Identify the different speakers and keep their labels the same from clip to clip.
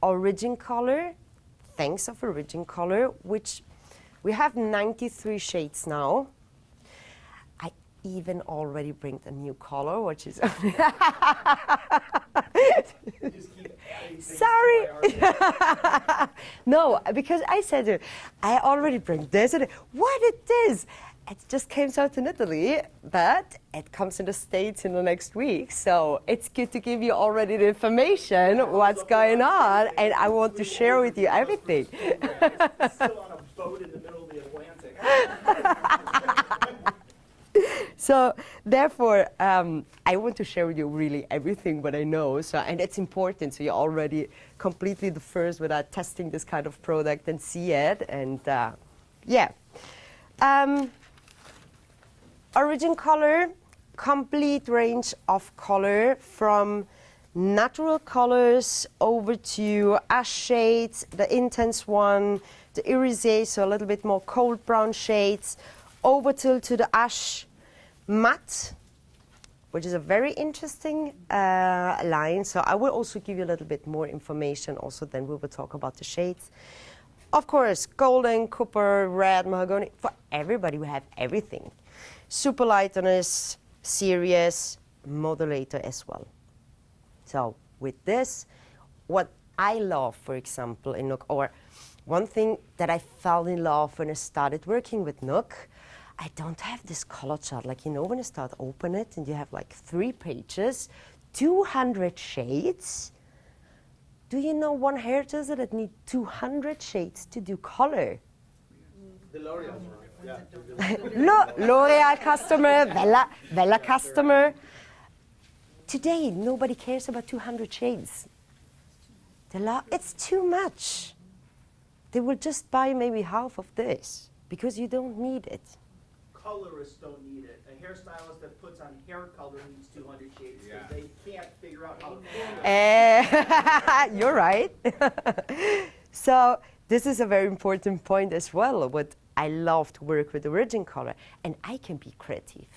Speaker 1: Origin Color, thanks of Origin Color, which we have 93 shades now. I even already bring a new color, which is sorry. No, because I said I already bring this. And what it is? It just came out in Italy, but it comes in the States in the next week. So it's good to give you already the information, what's going on, and I want to share with you everything.
Speaker 2: Still on a boat in the middle of the Atlantic.
Speaker 1: So therefore, I want to share with you really everything what I know. So, and it's important. So you're already completely the first without testing this kind of product and see it. And yeah. Origin Color, complete range of color from natural colors over to ash shades, the intense one, the irisé, so a little bit more cold brown shades, over to the ash matte, which is a very interesting line. So I will also give you a little bit more information also, then we will talk about the shades. Of course, golden, copper, red, mahogany, for everybody we have everything. Super lightness, serious, modulator as well. So with this, what I love, for example, in Nook, or one thing that I fell in love when I started working with Nook, I don't have this color chart. Like, you know, when you start open it and you have like 3 pages, 200 shades. Do you know one hairdresser that needs 200 shades to do color?
Speaker 2: The L'Oreal. Yeah.
Speaker 1: L'Oreal customer, Vella customer. Today, nobody cares about 200 shades. It's too much. They will just buy maybe half of this because you don't need it.
Speaker 2: Colorists don't need it. A hairstylist that puts on hair color needs 200 shades because they can't figure out how to
Speaker 1: You're right. So this is a very important point as well. What I love to work with Origin Color, and I can be creative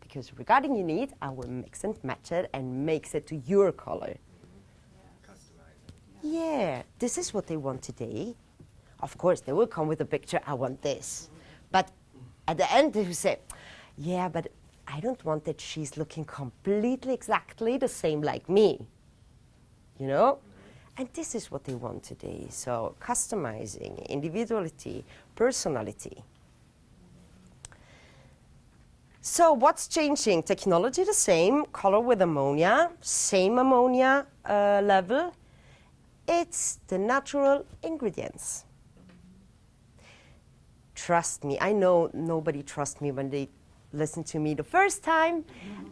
Speaker 1: because regarding your need, I will mix and match it and makes it to your color. Yeah, this is what they want today. Of course, they will come with a picture, I want this. But at the end, they will say, yeah, but I don't want that she's looking completely exactly the same like me. You know? And this is what they want today. So customizing, individuality, personality. So what's changing? Technology the same, color with ammonia, same ammonia level. It's the natural ingredients. Trust me, I know nobody trusts me when they listen to me the first time.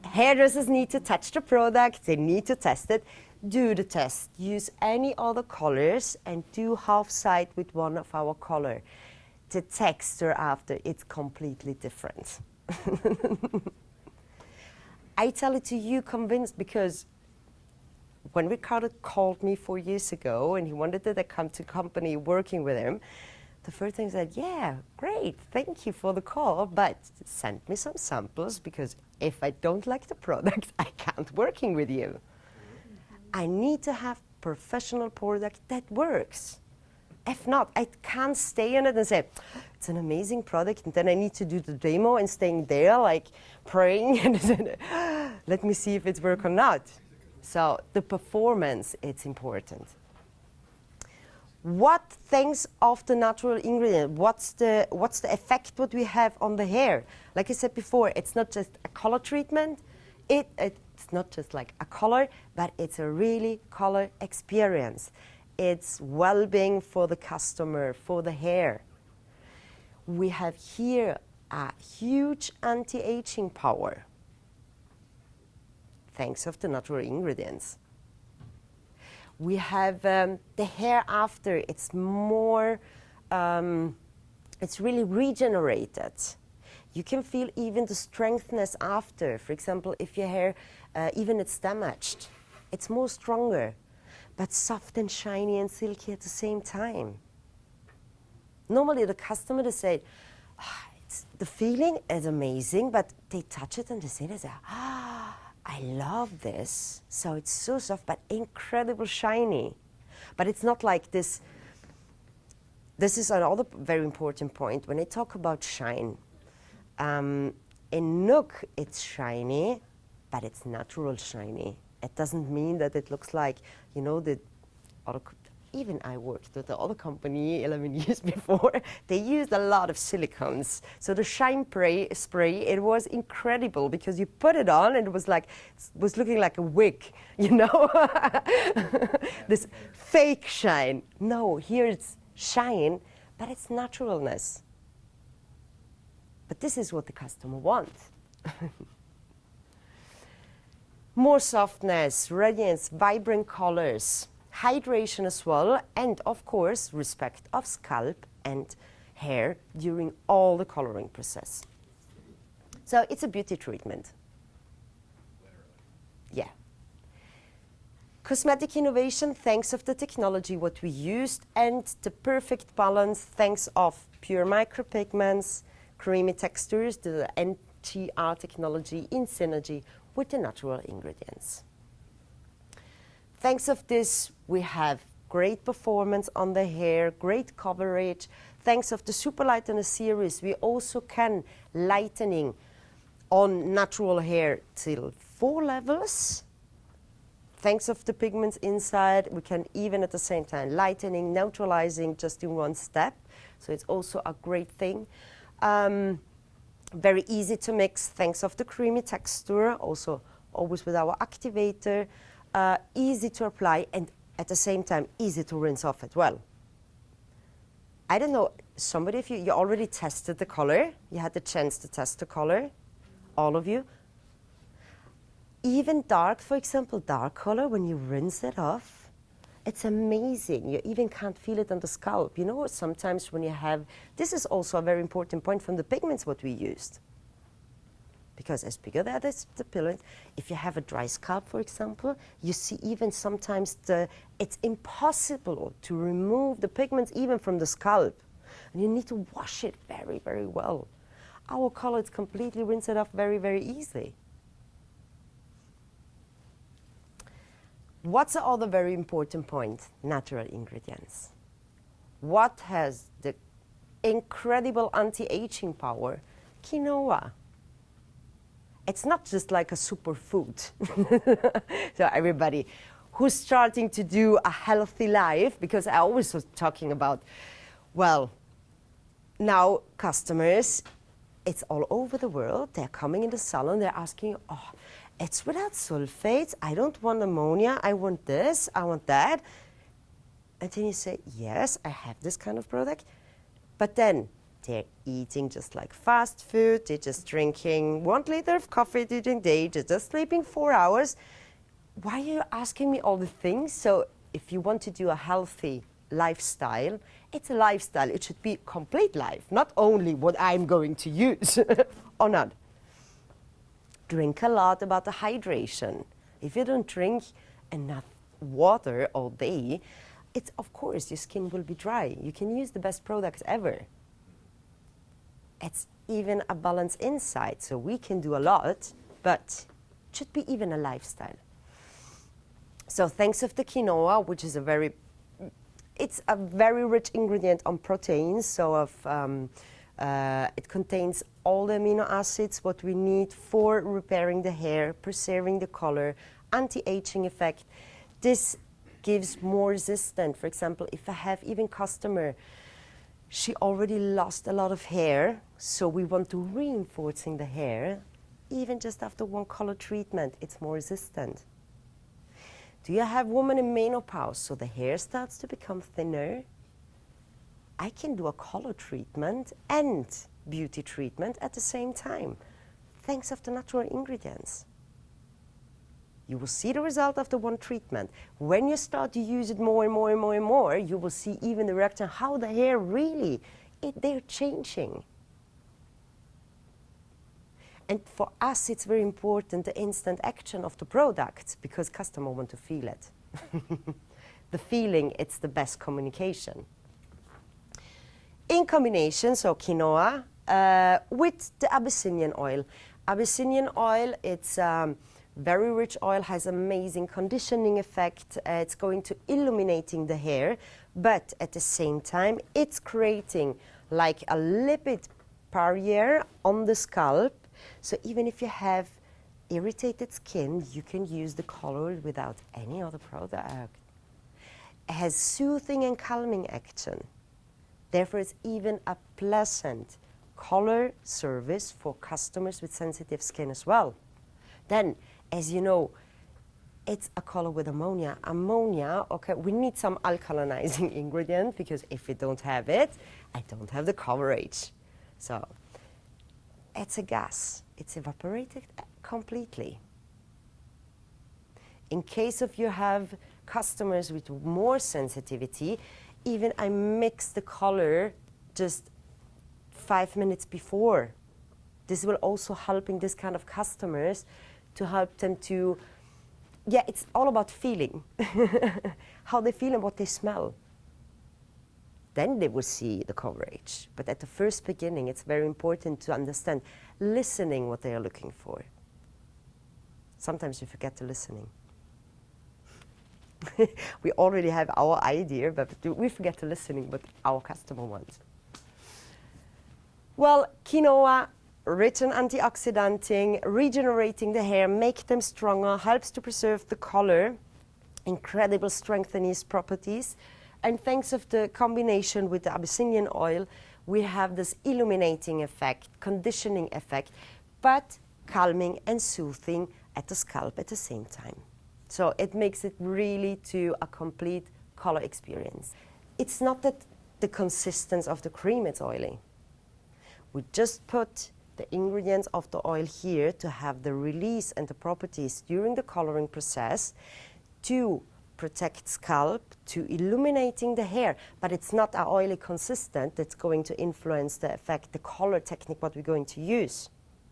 Speaker 1: Hairdressers need to touch the product, they need to test it. Do the test, use any other colors and do half side with one of our color. The texture after, it's completely different. I tell it to you convinced because when Ricardo called me 4 years ago and he wanted that I come to company working with him, the first thing I said, yeah, great, thank you for the call, but send me some samples because if I don't like the product, I can't working with you. I need to have professional product that works. If not, I can't stay in it and say, it's an amazing product, and then I need to do the demo and staying there like praying and let me see if it's work or not. So the performance, it's important. What things of the natural ingredient? What's the effect what we have on the hair? Like I said before, it's not just a color treatment. It's not just like a color, but it's a really color experience. It's well-being for the customer, for the hair. We have here a huge anti-aging power, thanks of the natural ingredients. We have the hair after, it's more, it's really regenerated. You can feel even the strengthness after. For example, if your hair, even it's damaged, it's more stronger, but soft and shiny and silky at the same time. Normally the customer, they say, the feeling is amazing, but they touch it and they say, I love this. So it's so soft, but incredible shiny. But it's not like this. This is another very important point. When I talk about shine, in Nook, it's shiny, but it's natural shiny. It doesn't mean that it looks like, you know, the other, even I worked at the other company 11 years before. They used a lot of silicones. So the shine spray, it was incredible because you put it on and it was like, it was looking like a wig, you know? This fake shine. No, here it's shine, but it's naturalness. But this is what the customer wants. More softness, radiance, vibrant colors, hydration as well, and of course, respect of scalp and hair during all the coloring process. So it's a beauty treatment. Yeah. Cosmetic innovation, thanks of the technology what we used, and the perfect balance, thanks of pure micropigments, creamy textures, the NTR technology in synergy with the natural ingredients. Thanks of this, we have great performance on the hair, great coverage. Thanks of the Super Lightener series, we also can lightening on natural hair till 4 levels. Thanks of the pigments inside, we can even at the same time lightening, neutralizing just in one step. So it's also a great thing. Very easy to mix, thanks of the creamy texture, also always with our activator. Easy to apply and at the same time easy to rinse off as well. I don't know, somebody, if you already tested the color, you had the chance to test the color, all of you. Even dark, for example, dark color, when you rinse it off, it's amazing. You even can't feel it on the scalp. You know, sometimes when you have, this is also a very important point from the pigments what we used. Because as bigger that is the pigment, if you have a dry scalp, for example, you see even sometimes it's impossible to remove the pigments even from the scalp. And you need to wash it very, very well. Our color, it's completely rinse it off very, very easily. What's the other very important point? Natural ingredients. What has the incredible anti-aging power? Quinoa. It's not just like a superfood. So everybody who's starting to do a healthy life, because I always was talking about, well, now customers, it's all over the world. They're coming in the salon, they're asking, oh, it's without sulfates, I don't want ammonia, I want this, I want that. And then you say, yes, I have this kind of product. But then they're eating just like fast food, they're just drinking 1 liter of coffee during the day, they're just sleeping 4 hours. Why are you asking me all the things? So if you want to do a healthy lifestyle, it's a lifestyle. It should be complete life, not only what I'm going to use or not. Drink a lot about the hydration. If you don't drink enough water all day, it's of course your skin will be dry. You can use the best products ever. It's even a balance inside, so we can do a lot, but it should be even a lifestyle. So thanks of the quinoa, which is it's a very rich ingredient on proteins, so it contains all the amino acids what we need for repairing the hair, preserving the color, anti-aging effect. This gives more resistance. For example, if I have even customer, she already lost a lot of hair, so we want to reinforcing the hair, even just after 1 color treatment, it's more resistant. Do you have women in menopause, so the hair starts to become thinner? I can do a color treatment and beauty treatment at the same time, thanks of the natural ingredients. You will see the result of the 1 treatment. When you start to use it more and more and more and more, you will see even the reaction, how the hair really, they're changing. And for us, it's very important, the instant action of the product, because customers want to feel it. The feeling, it's the best communication. In combination, so quinoa, with the Abyssinian oil. Abyssinian oil, it's Very rich oil has amazing conditioning effect. It's going to illuminating the hair, but at the same time, it's creating like a lipid barrier on the scalp. So even if you have irritated skin, you can use the color without any other product. It has soothing and calming action. Therefore, it's even a pleasant color service for customers with sensitive skin as well. Then, as you know, it's a color with ammonia. Ammonia, okay, we need some alkalinizing ingredient because if we don't have it, I don't have the coverage. So, it's a gas. It's evaporated completely. In case of you have customers with more sensitivity, even I mix the color just 5 minutes before. This will also helping this kind of customers to help them to, yeah, it's all about feeling. How they feel and what they smell. Then they will see the coverage. But at the first beginning, it's very important to understand listening what they are looking for. Sometimes you forget the listening. We already have our idea, but we forget the listening what our customer wants. Well, quinoa, rich in antioxidanting, regenerating the hair, make them stronger, helps to preserve the color, incredible strength and its properties. And thanks of the combination with the Abyssinian oil, we have this illuminating effect, conditioning effect, but calming and soothing at the scalp at the same time. So it makes it really to a complete color experience. It's not that the consistency of the cream is oily. We just put the ingredients of the oil here to have the release and the properties during the coloring process to protect scalp, to illuminating the hair, but it's not a oily consistent that's going to influence the effect, the color technique what we're going to use.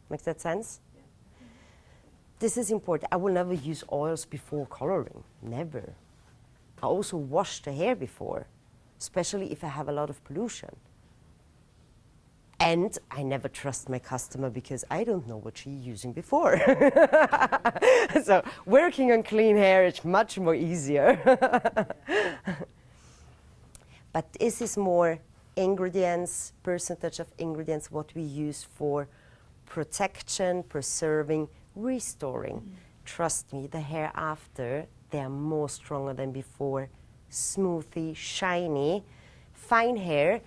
Speaker 1: Makes that sense? Yeah. This is important. I will never use oils before coloring, never. I also wash the hair before, especially if I have a lot of pollution. And I never trust my customer because I don't know what she's using before. So working on clean hair is much more easier. But this is more ingredients, percentage of ingredients, what we use for protection, preserving, restoring. Trust me, the hair after, they are more stronger than before. Smoothy, shiny, fine hair.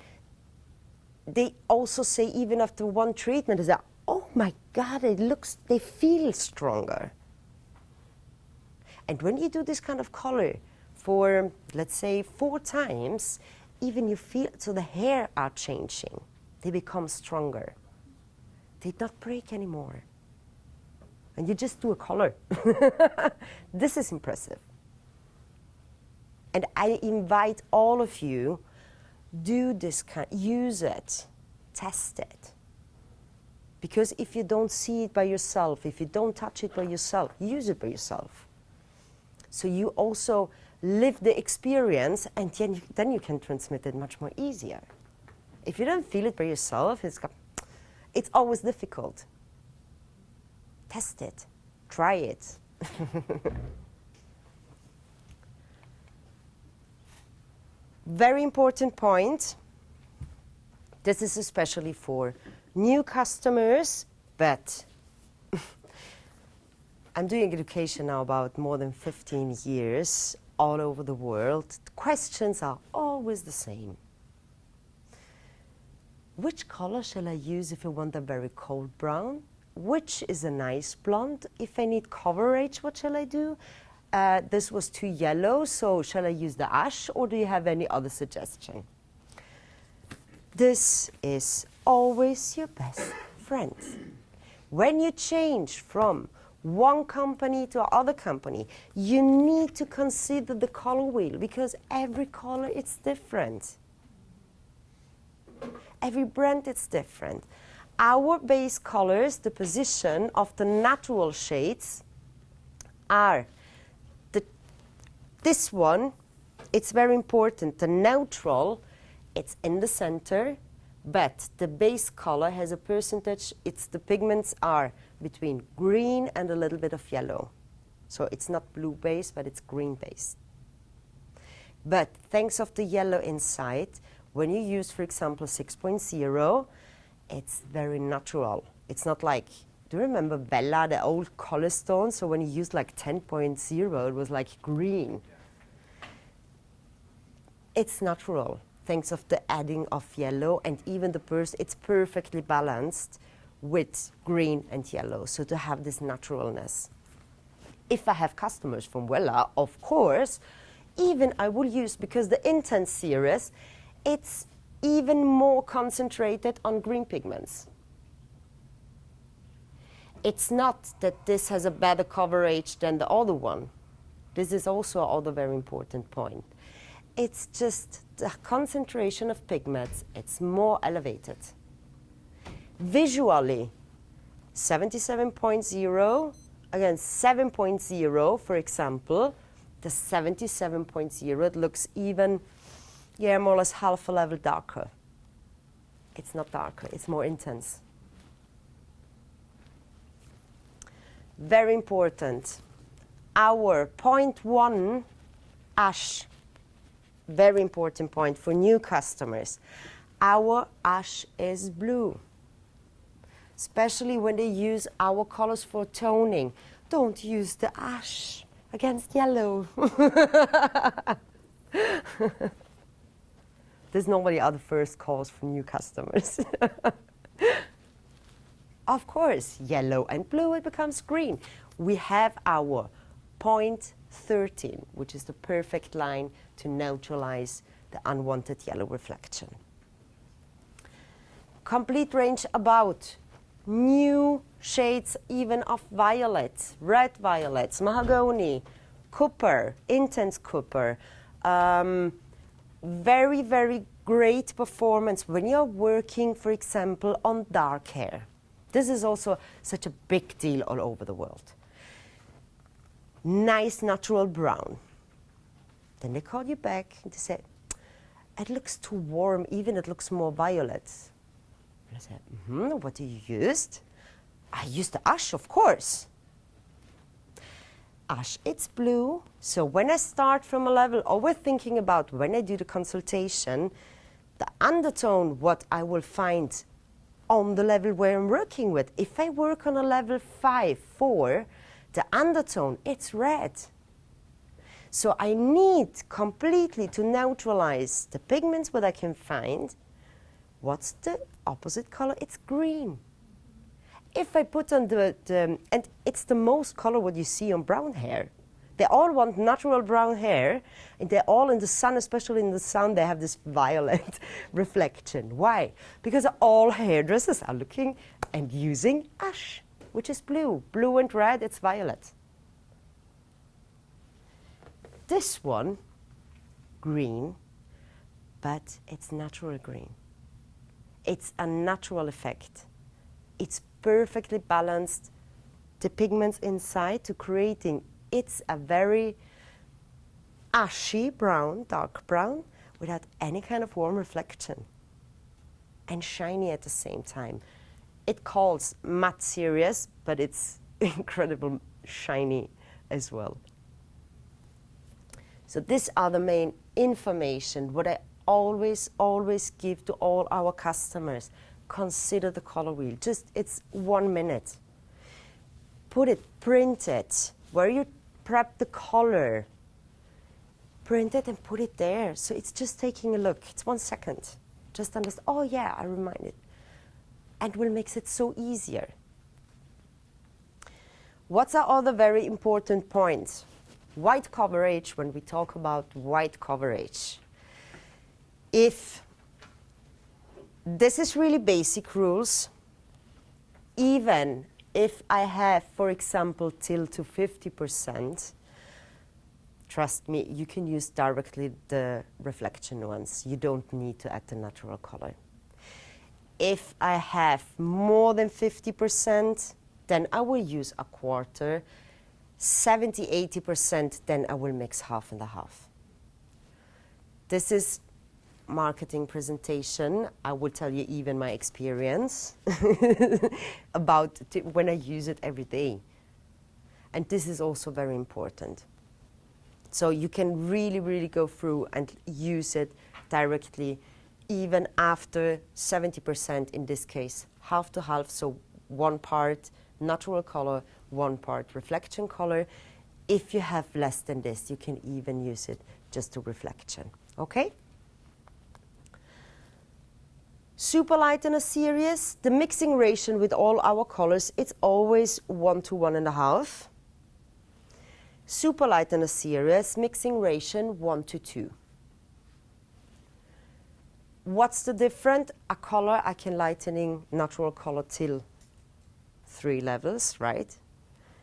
Speaker 1: They also say even after one treatment, they say, oh my God, they feel stronger. And when you do this kind of color for, let's say, 4 times, even you feel, so the hair are changing. They become stronger. They don't break anymore. And you just do a color. This is impressive. And I invite all of you, do this kind, use it, test it. Because if you don't see it by yourself, if you don't touch it by yourself, use it by yourself. So you also live the experience, and then you can transmit it much more easier. If you don't feel it by yourself, it's always difficult. Test it, try it. Very important point. This is especially for new customers, but I'm doing education now about more than 15 years all over the world. The questions are always the same. Which color shall I use if I want a very cold brown? Which is a nice blonde? If I need coverage, what shall I do? This was too yellow, so shall I use the ash, or do you have any other suggestion? This is always your best friend. When you change from one company to other company, you need to consider the color wheel, because every color is different. Every brand is different. Our base colors, the position of the natural shades are this one, it's very important. The neutral, it's in the center, but the base color has a percentage. The pigments are between green and a little bit of yellow. So it's not blue based, but it's green based. But thanks of the yellow inside, when you use, for example, 6.0, it's very natural. It's not like, do you remember Bella, the old color stone? So when you used like 10.0, it was like green. It's natural, thanks of the adding of yellow, and even the burst, it's perfectly balanced with green and yellow, so to have this naturalness. If I have customers from Wella, of course, even I will use, because the Intense series, it's even more concentrated on green pigments. It's not that this has a better coverage than the other one. This is also another very important point. It's just the concentration of pigments, it's more elevated. Visually, 77.0 against 7.0, for example, the 77.0, it looks even, yeah, more or less half a level darker. It's not darker, it's more intense. Very important. Our 0.1 ash, very important point for new customers. Our ash is blue, especially when they use our colors for toning. Don't use the ash against yellow. This normally are the first calls from new customers. Of course, yellow and blue, it becomes green. We have our 0.13, which is the perfect line to neutralize the unwanted yellow reflection. Complete range about new shades even of violet, red violets, mahogany, copper, intense copper. Very, very great performance when you're working, for example, on dark hair. This is also such a big deal all over the world. Nice natural brown. Then they call you back and they say, it looks too warm, even it looks more violet. And I said, what do you use? I used the ash, of course. Ash, it's blue. So when I start from a level, always thinking about when I do the consultation, the undertone, what I will find on the level where I'm working with. If I work on a level 5, 4, the undertone, it's red. So I need completely to neutralize the pigments what I can find. What's the opposite color? It's green. If I put on and it's the most color what you see on brown hair. They all want natural brown hair, and they're all in the sun, especially in the sun, they have this violet reflection. Why? Because all hairdressers are looking and using ash, which is blue. Blue and red, it's violet. This one, green, but it's natural green. It's a natural effect. It's perfectly balanced, the pigments inside to creating, it's a very ashy brown, dark brown, without any kind of warm reflection. And shiny at the same time. It calls matte series, but it's incredible shiny as well. So these are the main information, what I always give to all our customers. Consider the color wheel. Just, it's 1 minute. Put it, print it, where you prep the color. Print it and put it there. So it's just taking a look. It's 1 second. Just understand, oh yeah, I reminded. And will makes it so easier. What's our other very important point? White coverage, when we talk about white coverage. If this is really basic rules, even if I have, for example, till to 50%, trust me, you can use directly the reflection ones. You don't need to add the natural color. If I have more than 50%, then I will use a quarter. 70, 80%, then I will mix half and a half. This is marketing presentation, I will tell you even my experience about when I use it every day. And this is also very important. So you can really, really go through and use it directly, even after 70% in this case, half to half, so one part natural color, one part reflection color. If you have less than this, you can even use it just to reflection, okay? Super light in a series, the mixing ratio with all our colors, it's always 1 to 1.5. Super light in a series, mixing ratio 1 to 2. What's the difference? A color I can lightening natural color till 3 levels, right?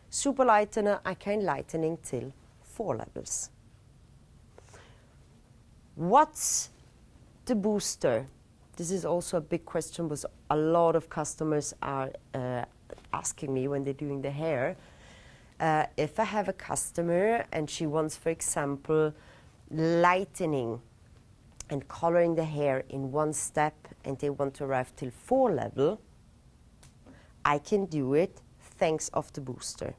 Speaker 1: Super lightener I can lightening till 4 levels. What's the booster? This is also a big question, because a lot of customers are asking me when they're doing the hair. If I have a customer and she wants, for example, lightening and coloring the hair in one step, and they want to arrive till 4 level, I can do it thanks of the booster.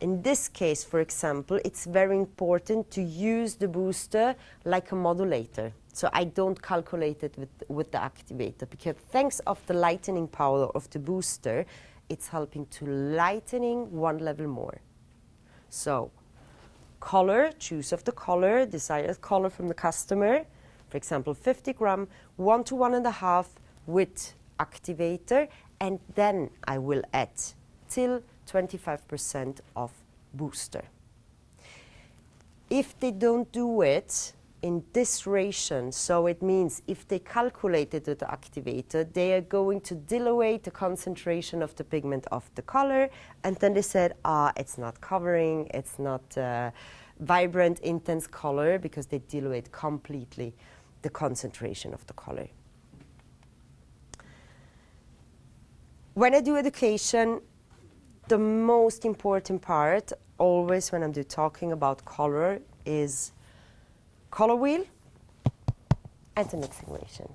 Speaker 1: In this case, for example, it's very important to use the booster like a modulator. So I don't calculate it with the activator, because thanks of the lightening power of the booster, it's helping to lightening 1 level more. So color, choose of the color, desired color from the customer, for example 50 gram, 1 to 1.5 with activator, and then I will add till 25% of booster. If they don't do it in this ratio, so it means if they calculate it with the activator, they are going to dilute the concentration of the pigment of the color, and then they said, it's not covering, it's not vibrant, intense color, because they dilute completely the concentration of the color. When I do education, the most important part, always when I'm talking about color, is color wheel and the mixing ratio.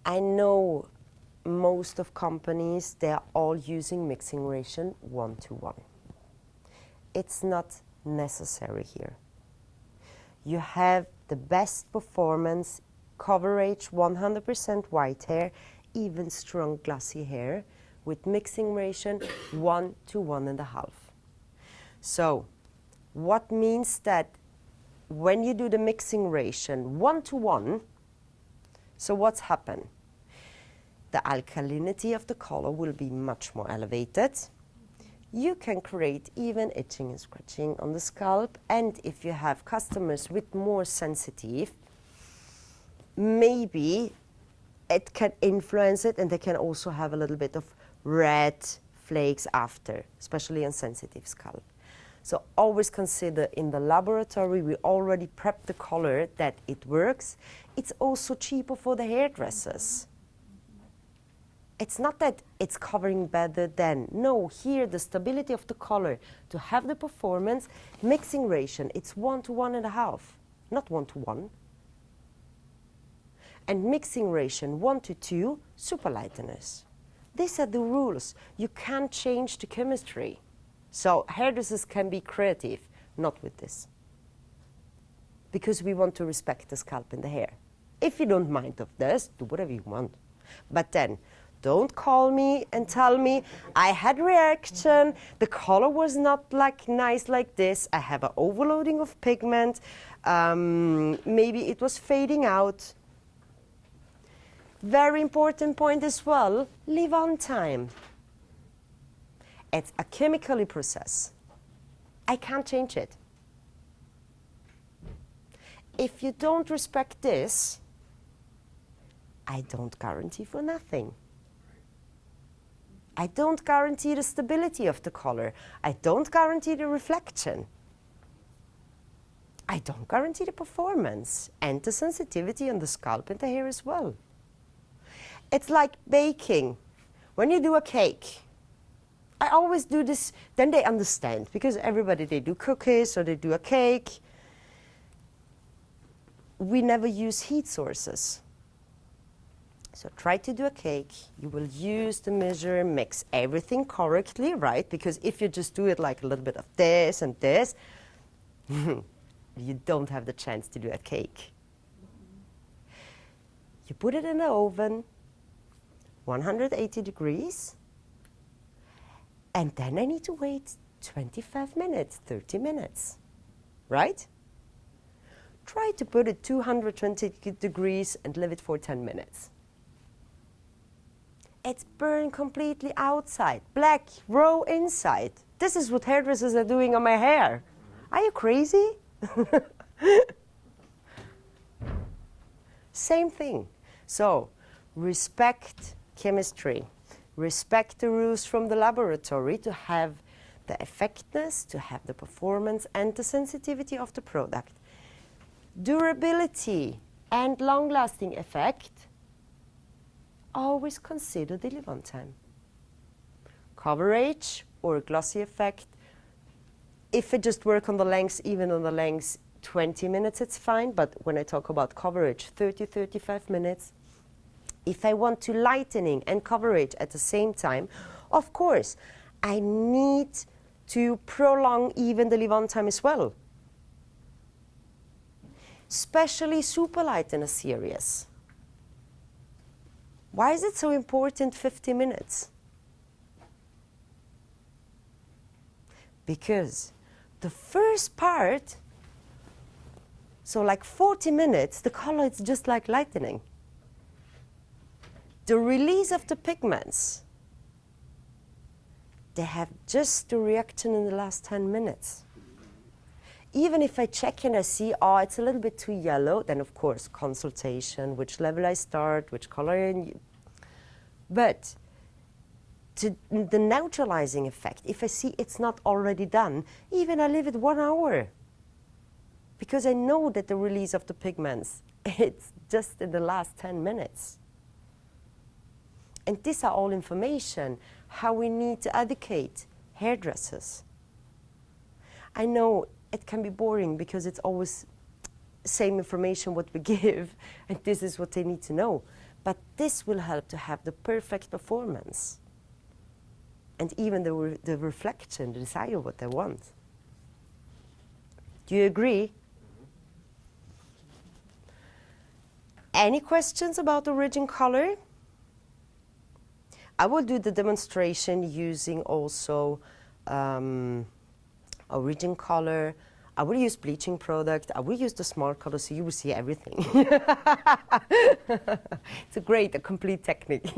Speaker 1: I know most of companies, they are all using mixing ratio 1 to 1. It's not necessary here. You have the best performance, coverage, 100% white hair, even strong glossy hair, with mixing ratio 1 to 1.5. So what means that when you do the mixing ratio 1 to 1, so what's happened? The alkalinity of the color will be much more elevated. You can create even itching and scratching on the scalp, and if you have customers with more sensitive, maybe it can influence it, and they can also have a little bit of red flakes after, especially on sensitive scalp. So always consider in the laboratory, we already prep the color that it works. It's also cheaper for the hairdressers. It's not that it's covering better than, no, here the stability of the color, to have the performance, mixing ratio, it's 1 to 1.5, not 1 to 1. And mixing ratio 1 to 2, super lighteners. These are the rules. You can't change the chemistry. So hairdressers can be creative, not with this. Because we want to respect the scalp and the hair. If you don't mind of this, do whatever you want. But then, don't call me and tell me, I had reaction, the color was not like nice like this, I have an overloading of pigment, maybe it was fading out. Very important point as well, leave on time. It's a chemically process. I can't change it. If you don't respect this, I don't guarantee for nothing. I don't guarantee the stability of the color. I don't guarantee the reflection. I don't guarantee the performance and the sensitivity on the scalp and the hair as well. It's like baking. When you do a cake, I always do this, then they understand, because everybody, they do cookies or they do a cake. we never use heat sources. So try to do a cake. You will use the measure, mix everything correctly, right? Because if you just do it like a little bit of this and this, you don't have the chance to do a cake. You put it in the oven, 180 degrees, and then I need to wait 25 minutes, 30 minutes, right? Try to put it 220 degrees and leave it for 10 minutes. It's burned completely outside, black, raw inside. This is what hairdressers are doing on my hair. Are you crazy? Same thing. So, respect chemistry. Respect the rules from the laboratory to have the effectiveness, to have the performance and the sensitivity of the product. Durability and long-lasting effect. Always consider the leave-on time. Coverage or glossy effect. If it just work on the lengths, even on the lengths, 20 minutes, it's fine. But when I talk about coverage, 30, 35 minutes. If I want to lightening and coverage at the same time, of course, I need to prolong even the leave-on time as well. Especially super light in a series. Why is it so important 50 minutes? Because the first part, so like 40 minutes, the color is just like lightening. The release of the pigments, they have just the reaction in the last 10 minutes. Even if I check and I see, oh, it's a little bit too yellow, then of course, consultation, which level I start, which color. But the neutralizing effect, if I see it's not already done, even I leave it 1 hour. Because I know that the release of the pigments, it's just in the last 10 minutes. And these are all information, how we need to educate hairdressers. I know it can be boring because it's always same information what we give, and this is what they need to know. But this will help to have the perfect performance. And even the reflection, the desire what they want. Do you agree? Any questions about origin color? I will do the demonstration using also origin color. I will use bleaching product. I will use the smart color, so you will see everything. It's a complete technique.